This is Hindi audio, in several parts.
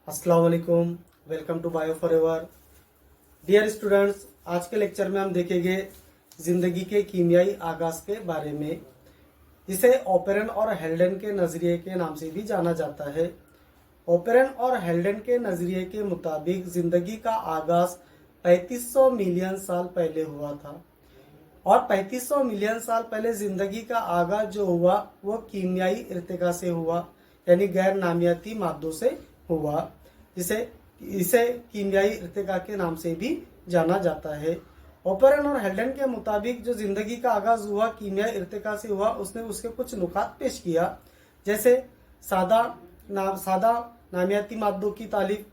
अस्सलाम वालेकुम, welcome to bio forever. Dear students, आज के लेक्चर में हम देखेंगे जिंदगी के कीमियाई आगाज के बारे में, जिसे ओपेरन और हेल्डन के नज़रिए के नाम से भी जाना जाता है। ओपेरन और हेल्डन के नज़रिए के मुताबिक जिंदगी का आगाज 3500 मिलियन साल पहले हुआ था और 3500 मिलियन साल पहले जिंदगी का आगाज जो हुआ वो कीमियाई इर्तिका से हुआ, यानी गैर नामियाती मादों से हुआ, जिसे इसे कीमियाई इर्तिका के नाम से भी जाना जाता है। ओपेरन और हेल्डन के मुताबिक जो जिंदगी का आगाज हुआ कीमियाई इर्तिका से हुआ, उसने उसके कुछ नुकात पेश किया, जैसे सादा नामियाती मादों की तालीफ।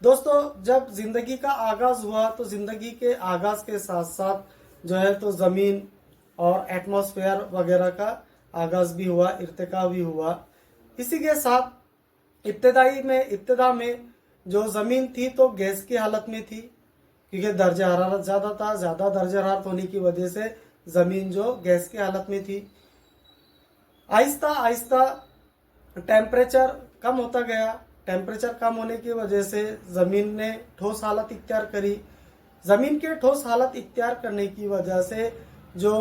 दोस्तों, जब जिंदगी का आगाज हुआ तो जिंदगी के आगाज के साथ साथ जो है तो जमीन और एटमॉस्फेयर वगैरह का आगाज भी हुआ, इर्तिका भी हुआ। इसी के साथ इब्तिदा में जो ज़मीन थी तो गैस की हालत में थी, क्योंकि दर्जा हरारत ज़्यादा था। ज़्यादा दर्जा हरारत होने की वजह से ज़मीन जो गैस की हालत में थी। आहिस्ता आहिस्ता टेम्परेचर कम होता गया। टेम्परेचर कम होने की वजह से ज़मीन ने ठोस हालत इख्तियार करी। ज़मीन के ठोस हालत इख्तियार करने की वजह से जो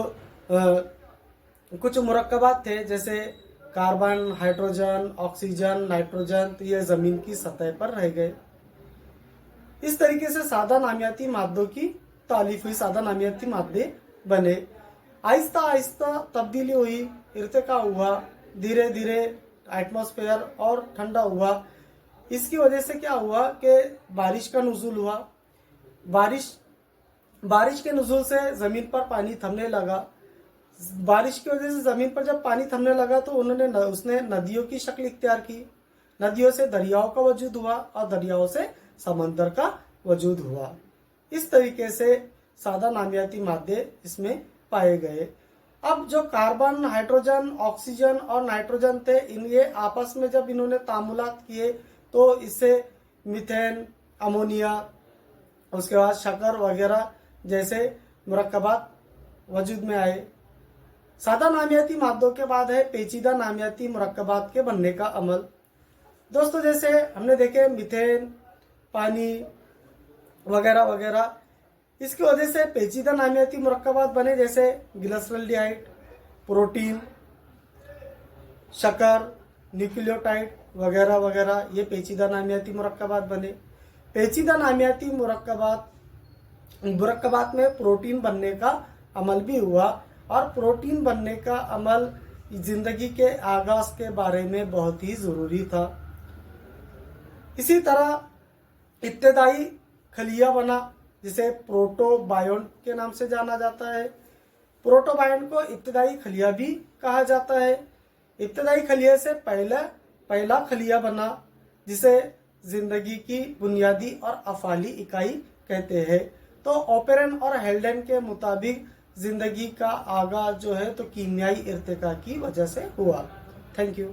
कुछ मुरक्कबात थे, जैसे कार्बन, हाइड्रोजन, ऑक्सीजन, नाइट्रोजन, तो ये जमीन की सतह पर रह गए। इस तरीके से सादा नामियाती मादों की तालीफ हुई, सादा नामियाती मादे बने। आहिस्ता आहिस्ता तब्दीली हुई, इर्तिका हुआ, धीरे धीरे एटमॉस्फेयर और ठंडा हुआ। इसकी वजह से क्या हुआ कि बारिश का नुज़ूल हुआ। बारिश के नुज़ूल से ज़मीन पर पानी थमने लगा। बारिश की वजह से ज़मीन पर जब पानी थमने लगा तो उसने नदियों की शक्ल इख्तियार की। नदियों से दरियाओं का वजूद हुआ और दरियाओं से समंदर का वजूद हुआ। इस तरीके से सादा नामियाती मादे इसमें पाए गए। अब जो कार्बन, हाइड्रोजन, ऑक्सीजन और नाइट्रोजन थे, ये आपस में जब इन्होंने तामुलात किए तो इससे मीथेन, अमोनिया, उसके बाद शक्कर वगैरह जैसे मुरक्कबात वजूद में आए। सादा नामियाती मादों के बाद है पेचीदा नामियाती मुरक्कबात के बनने का अमल। दोस्तों, जैसे हमने देखे मीथेन, पानी वगैरह वगैरह, इसकी वजह से पेचीदा नामियाती मुरक्कबात बने, जैसे ग्लिसरॉल्डिहाइड, प्रोटीन, शक्कर, न्यूक्लियोटाइड वगैरह वगैरह, ये पेचीदा नामियाती मुरक्कबात बने। पेचीदा नामियाती मुरक्कबात में प्रोटीन बनने का अमल भी हुआ और प्रोटीन बनने का अमल जिंदगी के आगाज के बारे में बहुत ही ज़रूरी था। इसी तरह इब्तिदाई खलिया बना, जिसे प्रोटोबायोन के नाम से जाना जाता है। प्रोटोबायोन को इब्तिदाई खलिया भी कहा जाता है। इब्तिदाई खलिया से पहला खलिया बना, जिसे जिंदगी की बुनियादी और अफाली इकाई कहते हैं। तो ओपेरन और हेल्डन के मुताबिक जिंदगी का आगाज जो है तो कीमियाई इर्तिका की वजह से हुआ। Thank you.